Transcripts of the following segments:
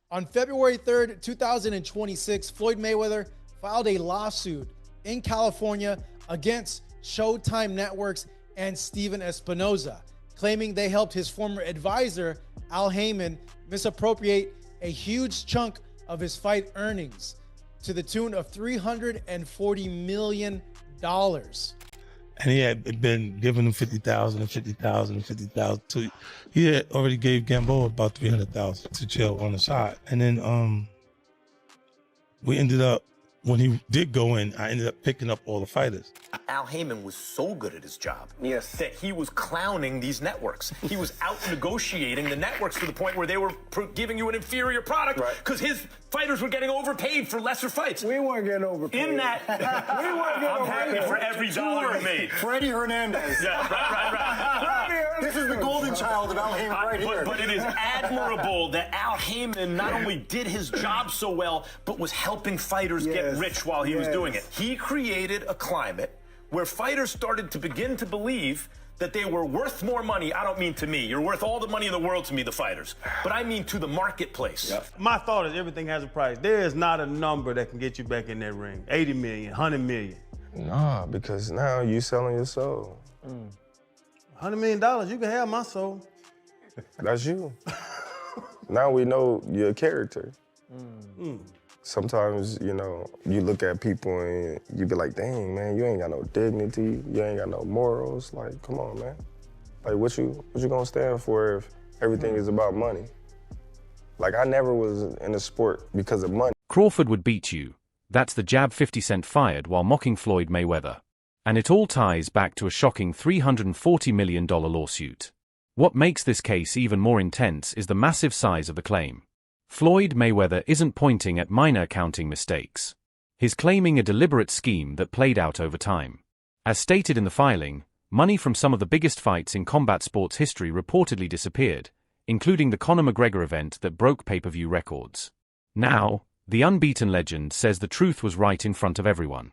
On February 3rd, 2026, Floyd Mayweather filed a lawsuit in California against Showtime Networks and Steven Espinoza, claiming they helped his former advisor, Al Heyman, misappropriate a huge chunk of his fight earnings to the tune of $340 million. And he had been giving him 50,000 and 50,000 and 50,000. He had already gave Gamboa about 300,000 to chill on the side. And then we ended up, when he did go in, I ended up picking up all the fighters. Al Heyman was so good at his job that he was clowning these networks. He was out negotiating the networks to the point where they were giving you an inferior product because his fighters were getting overpaid for lesser fights. We weren't getting overpaid. In that, we weren't getting I'm happy for every dollar you made. Freddie Hernandez. Yeah, right. This is the golden child of Al Heyman here. But it is admirable that Al Heyman not only did his job so well, but was helping fighters get rich while he was doing it. He created a climate where fighters started to begin to believe that they were worth more money. I don't mean to me. You're worth all the money in the world to me, the fighters. But I mean to the marketplace. My thought is everything has a price. There is not a number that can get you back in that ring. 80 million, 100 million. Nah, because now you selling your soul. $100 million, you can have my soul. That's you. Now we know your character. Sometimes, you know, you look at people and you be like, dang, man, you ain't got no dignity. You ain't got no morals. Like, come on, man. Like, what you gonna stand for if everything is about money? Like, I never was in a sport because of money. Crawford would beat you. That's the jab 50 Cent fired while mocking Floyd Mayweather. And it all ties back to a shocking $340 million lawsuit. What makes this case even more intense is the massive size of the claim. Floyd Mayweather isn't pointing at minor accounting mistakes. He's claiming a deliberate scheme that played out over time. As stated in the filing, money from some of the biggest fights in combat sports history reportedly disappeared, including the Conor McGregor event that broke pay-per-view records. Now, the unbeaten legend says the truth was right in front of everyone.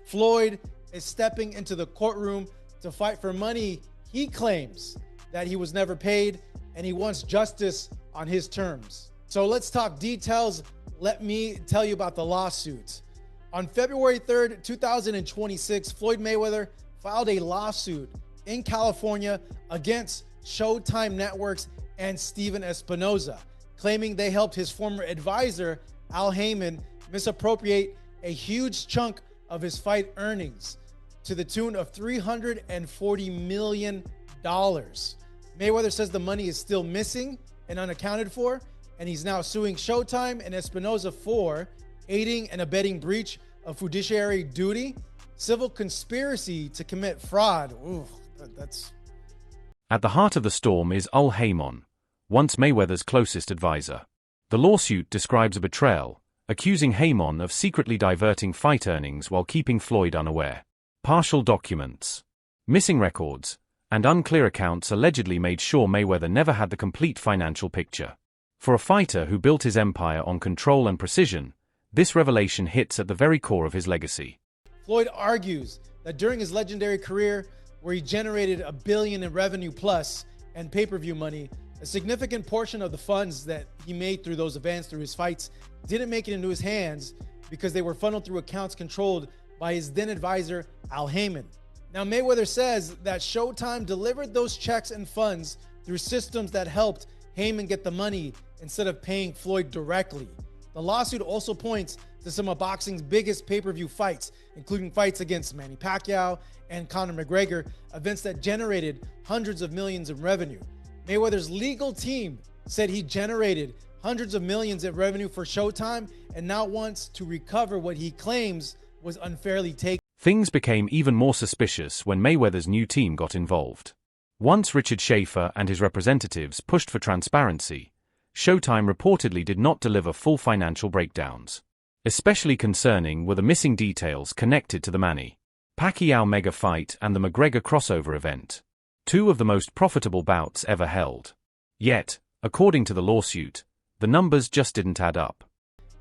Floyd is stepping into the courtroom to fight for money he claims that he was never paid, and he wants justice on his terms. So let's talk details. Let me tell you about the lawsuits. On February 3rd, 2026, Floyd Mayweather filed a lawsuit in California against Showtime Networks and Steven Espinoza, claiming they helped his former advisor, Al Heyman, misappropriate a huge chunk of his fight earnings to the tune of $340 million. Mayweather says the money is still missing and unaccounted for, and he's now suing Showtime and Espinoza for aiding and abetting breach of fiduciary duty, civil conspiracy to commit fraud. Ooh, that's... At the heart of the storm is Al Heyman, once Mayweather's closest advisor. The lawsuit describes a betrayal, accusing Heyman of secretly diverting fight earnings while keeping Floyd unaware. Partial documents, missing records, and unclear accounts allegedly made sure Mayweather never had the complete financial picture. For a fighter who built his empire on control and precision, this revelation hits at the very core of his legacy. Floyd argues that during his legendary career, where he generated $1 billion in revenue plus and pay-per-view money, a significant portion of the funds that he made through those events, through his fights, didn't make it into his hands because they were funneled through accounts controlled by his then advisor, Al Heyman. Now, Mayweather says that Showtime delivered those checks and funds through systems that helped Heyman get the money instead of paying Floyd directly. The lawsuit also points to some of boxing's biggest pay-per-view fights, including fights against Manny Pacquiao and Conor McGregor, events that generated hundreds of millions in revenue. Mayweather's legal team said he generated hundreds of millions in revenue for Showtime and now wants to recover what he claims was unfairly taken. Things became even more suspicious when Mayweather's new team got involved. Once Richard Schaefer and his representatives pushed for transparency, Showtime reportedly did not deliver full financial breakdowns. Especially concerning were the missing details connected to the Manny Pacquiao mega fight and the McGregor crossover event, two of the most profitable bouts ever held. Yet, according to the lawsuit, the numbers just didn't add up.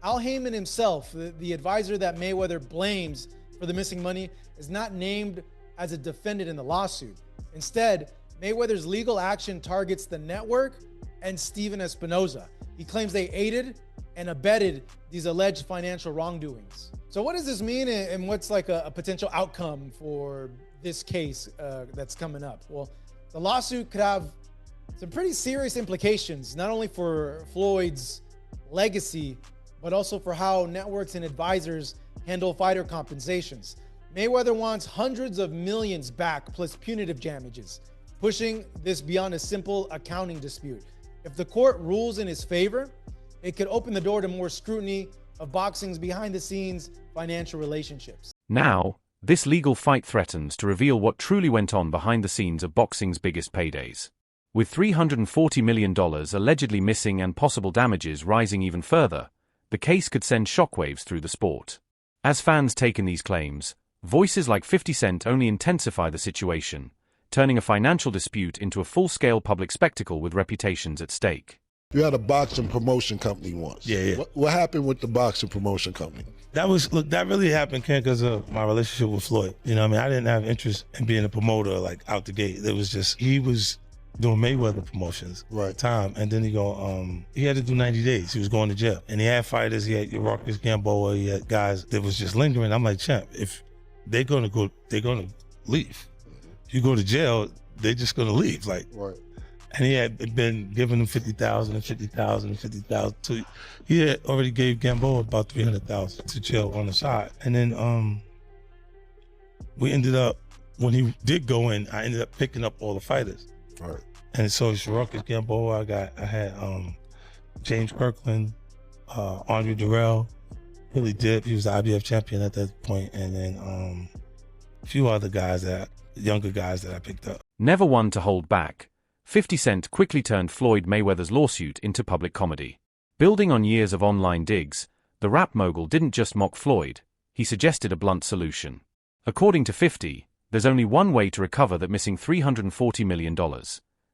Al Heyman himself, the advisor that Mayweather blames for the missing money, is not named as a defendant in the lawsuit. Instead, Mayweather's legal action targets the network and Steven Espinoza. He claims they aided and abetted these alleged financial wrongdoings. So what does this mean, and what's like a potential outcome for this case that's coming up? Well, the lawsuit could have some pretty serious implications, not only for Floyd's legacy, but also for how networks and advisors handle fighter compensations. Mayweather wants hundreds of millions back plus punitive damages, pushing this beyond a simple accounting dispute. If the court rules in his favor, it could open the door to more scrutiny of boxing's behind-the-scenes financial relationships. Now, this legal fight threatens to reveal what truly went on behind the scenes of boxing's biggest paydays. With $340 million allegedly missing and possible damages rising even further, the case could send shockwaves through the sport. As fans take in these claims, voices like 50 Cent only intensify the situation, turning a financial dispute into a full-scale public spectacle with reputations at stake. You had a boxing promotion company once. Yeah. What happened with the boxing promotion company? That really happened, Ken, because of my relationship with Floyd. You know what I mean? I didn't have interest in being a promoter, like, out the gate. It was just, he was doing Mayweather promotions at the time, and then he had to do 90 days. He was going to jail. And he had fighters, he had Marcus Gamboa, he had guys that was just lingering. I'm like, champ, if they're gonna leave. If you go to jail, they're just gonna leave. Like, right. And he had been giving them 50,000 and 50,000 and 50,000. He had already gave Gamboa about 300,000 to jail on the side. And then we ended up, when he did go in, I ended up picking up all the fighters. Right. And so Marcus Gamboa, I had James Kirkland, Andre Durrell, Billy Dip, he was the IBF champion at that point, and then a few other guys, younger guys that I picked up. Never one to hold back, 50 Cent quickly turned Floyd Mayweather's lawsuit into public comedy. Building on years of online digs, the rap mogul didn't just mock Floyd, he suggested a blunt solution. According to 50, there's only one way to recover that missing $340 million.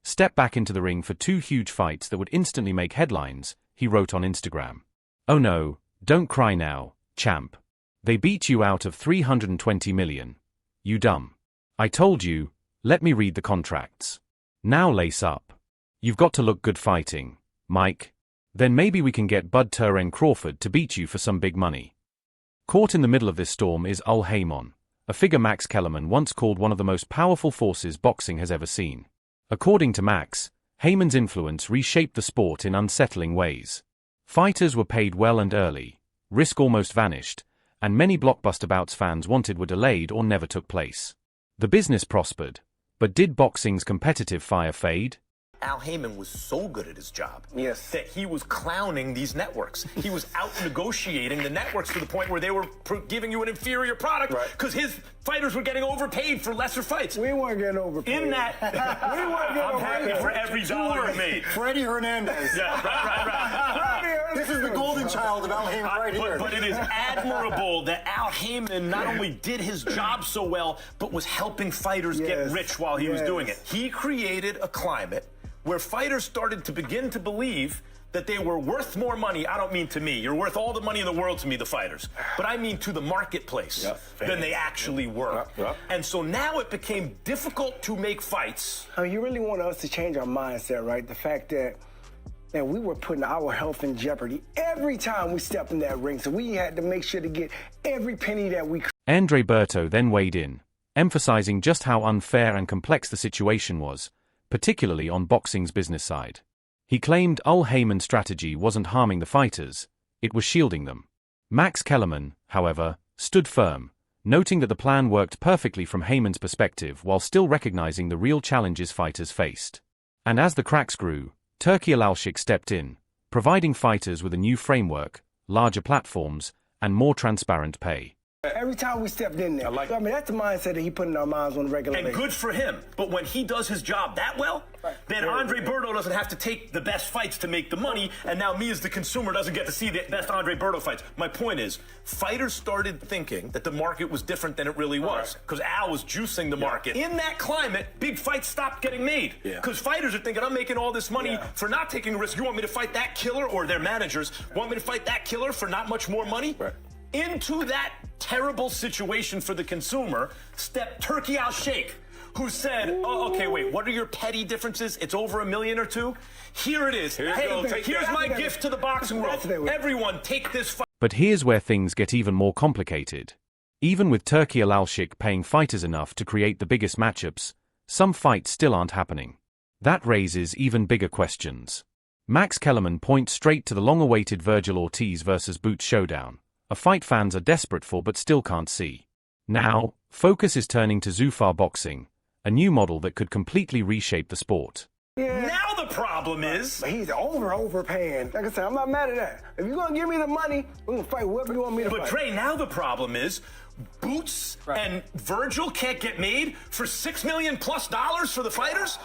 Step back into the ring for 2 huge fights that would instantly make headlines, he wrote on Instagram. Oh no, don't cry now, champ. They beat you out of $320 million. You dumb. I told you, let me read the contracts. Now lace up. You've got to look good fighting, Mike. Then maybe we can get Bud TerenceCrawford to beat you for some big money. Caught in the middle of this storm is Al Haymon, a figure Max Kellerman once called one of the most powerful forces boxing has ever seen. According to Max, Haymon's influence reshaped the sport in unsettling ways. Fighters were paid well and early, risk almost vanished, and many blockbuster bouts fans wanted were delayed or never took place. The business prospered, but did boxing's competitive fire fade? Al Haymon was so good at his job that he was clowning these networks. He was out negotiating the networks to the point where they were giving you an inferior product because his fighters were getting overpaid for lesser fights. We weren't getting overpaid. In that, we weren't getting I'm happy for every dollar he made. Freddie Hernandez. Yeah, right. This is the golden child of Al Haymon right here. But it is admirable that Al Haymon not only did his job so well, but was helping fighters get rich while he was doing it. He created a climate where fighters started to begin to believe that they were worth more money. I don't mean to me. You're worth all the money in the world to me, the fighters. But I mean to the marketplace than they actually were. And so now it became difficult to make fights. I mean, you really want us to change our mindset, right? The fact that we were putting our health in jeopardy every time we stepped in that ring. So we had to make sure to get every penny that we could. Andre Berto then weighed in, emphasizing just how unfair and complex the situation was, particularly on boxing's business side. He claimed Al Haymon's strategy wasn't harming the fighters, it was shielding them. Max Kellerman, however, stood firm, noting that the plan worked perfectly from Haymon's perspective while still recognizing the real challenges fighters faced. And as the cracks grew, Turki Alalshik stepped in, providing fighters with a new framework, larger platforms, and more transparent pay. Every time we stepped in there, I mean, that's the mindset that he put in our minds on a regular basis. And good for him. But when he does his job that well, then Andre Berto doesn't have to take the best fights to make the money, and now me as the consumer doesn't get to see the best Andre Berto fights. My point is, fighters started thinking that the market was different than it really was, because Al was juicing the market. In that climate, big fights stopped getting made, because fighters are thinking, I'm making all this money for not taking a risk. You want me to fight that killer, or their managers want me to fight that killer for not much more money? Into that terrible situation for the consumer stepped Turki Al-Sheikh, who said, oh, okay, wait, what are your petty differences? It's over $1 million or $2 million? Here it is. Here's my gift to the boxing world. Everyone, take this fight. But here's where things get even more complicated. Even with Turki Al-Sheikh paying fighters enough to create the biggest matchups, some fights still aren't happening. That raises even bigger questions. Max Kellerman points straight to the long-awaited Virgil Ortiz versus Boots showdown, a fight fans are desperate for but still can't see. Now, focus is turning to Zufar Boxing, a new model that could completely reshape the sport. Yeah. Now the problem is... But he's overpaying. Like I said, I'm not mad at that. If you're going to give me the money, we're going to fight whoever you want me to fight. But Dre, now the problem is Boots and Virgil can't get made for $6 million plus for the fighters?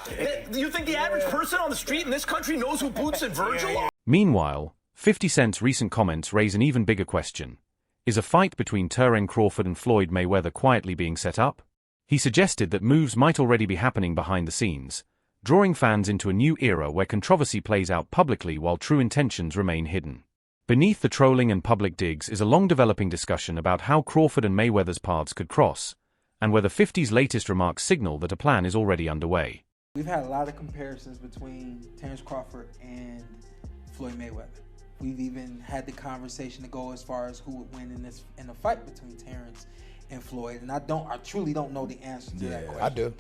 Do you think the average person on the street in this country knows who Boots and Virgil are? Meanwhile, 50 Cent's recent comments raise an even bigger question. Is a fight between TerenceCrawford and Floyd Mayweather quietly being set up? He suggested that moves might already be happening behind the scenes, drawing fans into a new era where controversy plays out publicly while true intentions remain hidden. Beneath the trolling and public digs is a long-developing discussion about how Crawford and Mayweather's paths could cross, and whether 50's latest remarks signal that a plan is already underway. We've had a lot of comparisons between Terence Crawford and Floyd Mayweather. We've even had the conversation to go as far as who would win in a fight between Terence and Floyd, and I truly don't know the answer to that question. I do.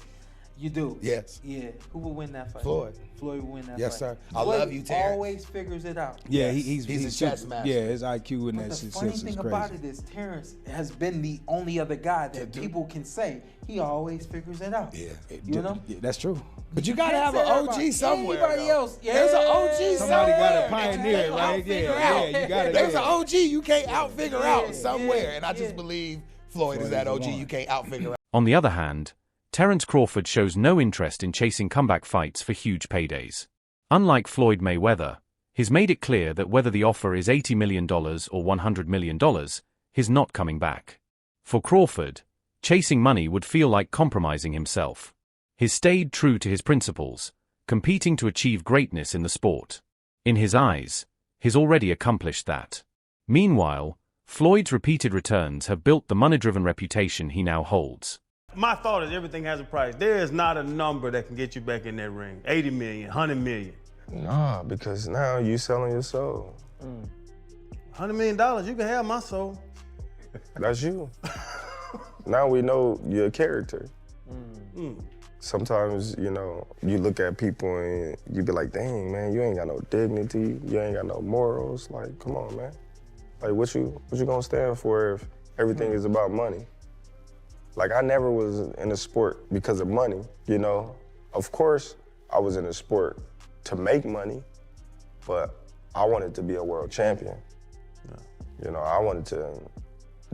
You do? Yes. Yeah. Who will win that fight? Floyd. Floyd will win that fight. Yes, sir. I Floyd love you, Terrence. always figures it out. Yeah, yes. he's a chess master. Yeah, his IQ in that sense is crazy. The funny thing about it is Terrence has been the only other guy that people can say he always figures it out. Yeah. You know? Yeah, that's true. But you gotta have an OG somewhere. Anybody else? Yeah. There's an OG Somebody somewhere. got to pioneer it, right? Yeah, you got to. There's an OG you can't out-figure out somewhere. And I just believe Floyd is that OG you can't out-figure out. On the other hand, Terence Crawford shows no interest in chasing comeback fights for huge paydays. Unlike Floyd Mayweather, he's made it clear that whether the offer is $80 million or $100 million, he's not coming back. For Crawford, chasing money would feel like compromising himself. He's stayed true to his principles, competing to achieve greatness in the sport. In his eyes, he's already accomplished that. Meanwhile, Floyd's repeated returns have built the money-driven reputation he now holds. My thought is everything has a price. There is not a number that can get you back in that ring. 80 million, 100 million. Nah, because now you selling your soul. $100 million, you can have my soul. That's you. Now we know your character. Sometimes, you know, you look at people and you be like, dang, man, you ain't got no dignity. You ain't got no morals. Like, come on, man. Like, what you gonna stand for if everything is about money? Like, I never was in a sport because of money, you know? Of course, I was in a sport to make money, but I wanted to be a world champion. You know, I wanted to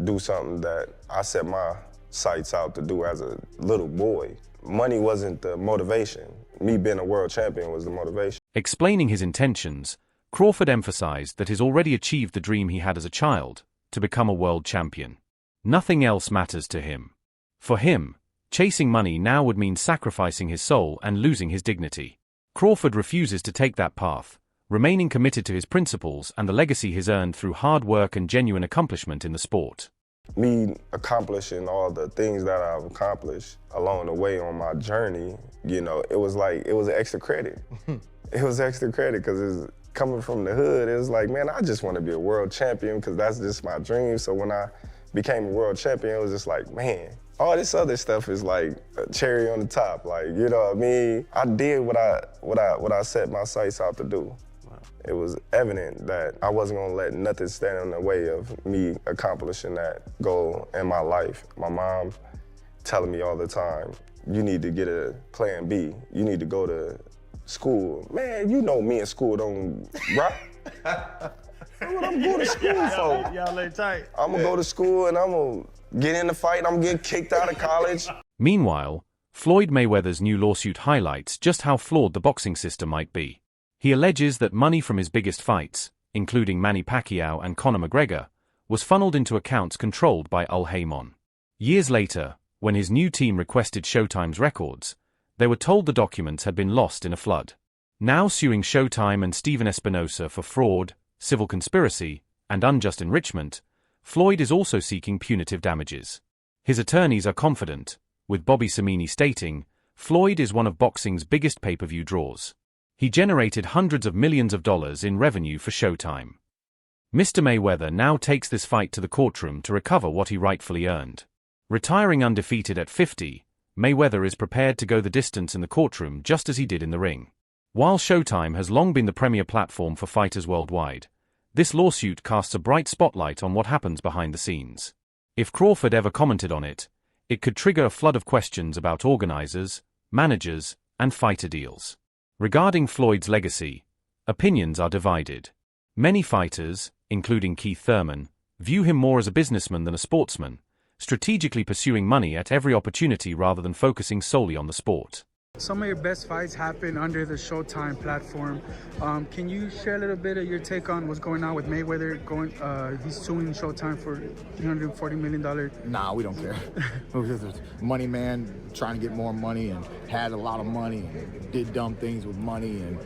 do something that I set my sights out to do as a little boy. Money wasn't the motivation. Me being a world champion was the motivation. Explaining his intentions, Crawford emphasized that he's already achieved the dream he had as a child, to become a world champion. Nothing else matters to him. For him, chasing money now would mean sacrificing his soul and losing his dignity. Crawford refuses to take that path, remaining committed to his principles and the legacy he's earned through hard work and genuine accomplishment in the sport. Me accomplishing all the things that I've accomplished along the way on my journey, you know, it was extra credit. It was extra credit because it's coming from the hood. It was like, man, I just want to be a world champion because that's just my dream. So when I became a world champion, it was just like, man, all this other stuff is like a cherry on the top. Like, you know what I mean? I did what I set my sights out to do. It was evident that I wasn't gonna let nothing stand in the way of me accomplishing that goal in my life. My mom telling me all the time, you need to get a plan B. You need to go to school. Man, you know me in school don't rock. What I'm going to school for? Y'all lay tight. I'm gonna go to school and I'm gonna get in the fight and I'm getting kicked out of college. Meanwhile, Floyd Mayweather's new lawsuit highlights just how flawed the boxing system might be. He alleges that money from his biggest fights, including Manny Pacquiao and Conor McGregor, was funneled into accounts controlled by Al Haymon. Years later, when his new team requested Showtime's records, they were told the documents had been lost in a flood. Now suing Showtime and Steven Espinosa for fraud, civil conspiracy, and unjust enrichment, Floyd is also seeking punitive damages. His attorneys are confident, with Bobby Samini stating, "Floyd is one of boxing's biggest pay-per-view draws. He generated hundreds of millions of dollars in revenue for Showtime." Mr. Mayweather now takes this fight to the courtroom to recover what he rightfully earned. Retiring undefeated at 50, Mayweather is prepared to go the distance in the courtroom just as he did in the ring. While Showtime has long been the premier platform for fighters worldwide, this lawsuit casts a bright spotlight on what happens behind the scenes. If Crawford ever commented on it, it could trigger a flood of questions about organizers, managers, and fighter deals. Regarding Floyd's legacy, opinions are divided. Many fighters, including Keith Thurman, view him more as a businessman than a sportsman, strategically pursuing money at every opportunity rather than focusing solely on the sport. Some of your best fights happen under the Showtime platform. Can you share a little bit of your take on what's going on with Mayweather? He's suing Showtime for $340 million. Nah, we don't care. Money man trying to get more money and had a lot of money and did dumb things with money, and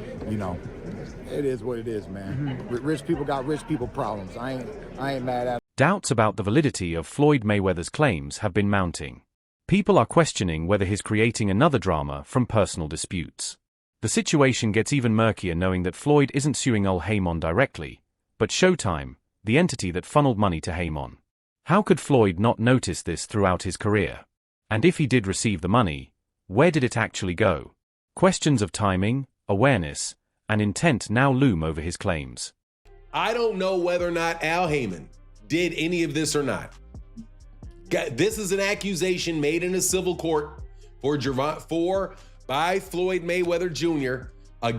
it is what it is, man. Rich people got rich people problems. I ain't mad at it. Doubts about the validity of Floyd Mayweather's claims have been mounting. People are questioning whether he's creating another drama from personal disputes. The situation gets even murkier knowing that Floyd isn't suing Al Haymon directly, but Showtime, the entity that funneled money to Haymon. How could Floyd not notice this throughout his career? And if he did receive the money, where did it actually go? Questions of timing, awareness, and intent now loom over his claims. I don't know whether or not Al Haymon did any of this or not. This is an accusation made in a civil court by Floyd Mayweather Jr.,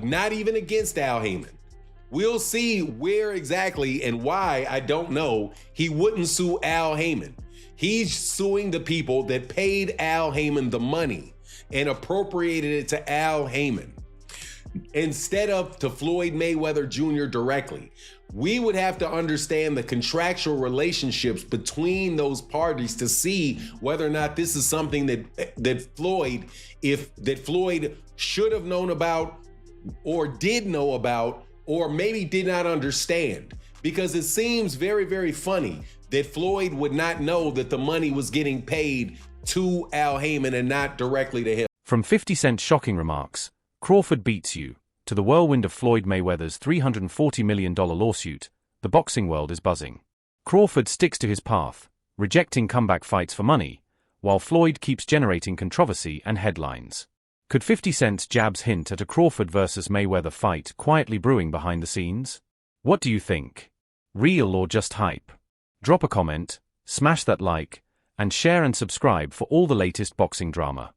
not even against Al Haymon. We'll see where exactly and why, I don't know, he wouldn't sue Al Haymon. He's suing the people that paid Al Haymon the money and appropriated it to Al Haymon instead of to Floyd Mayweather Jr. directly. We would have to understand the contractual relationships between those parties to see whether or not this is something that Floyd should have known about or did know about or maybe did not understand. Because it seems very, very funny that Floyd would not know that the money was getting paid to Al Haymon and not directly to him. From 50 Cent's shocking remarks, "Crawford beats you," to the whirlwind of Floyd Mayweather's $340 million lawsuit, the boxing world is buzzing. Crawford sticks to his path, rejecting comeback fights for money, while Floyd keeps generating controversy and headlines. Could 50 Cent's jabs hint at a Crawford versus Mayweather fight quietly brewing behind the scenes? What do you think? Real or just hype? Drop a comment, smash that like, and share and subscribe for all the latest boxing drama.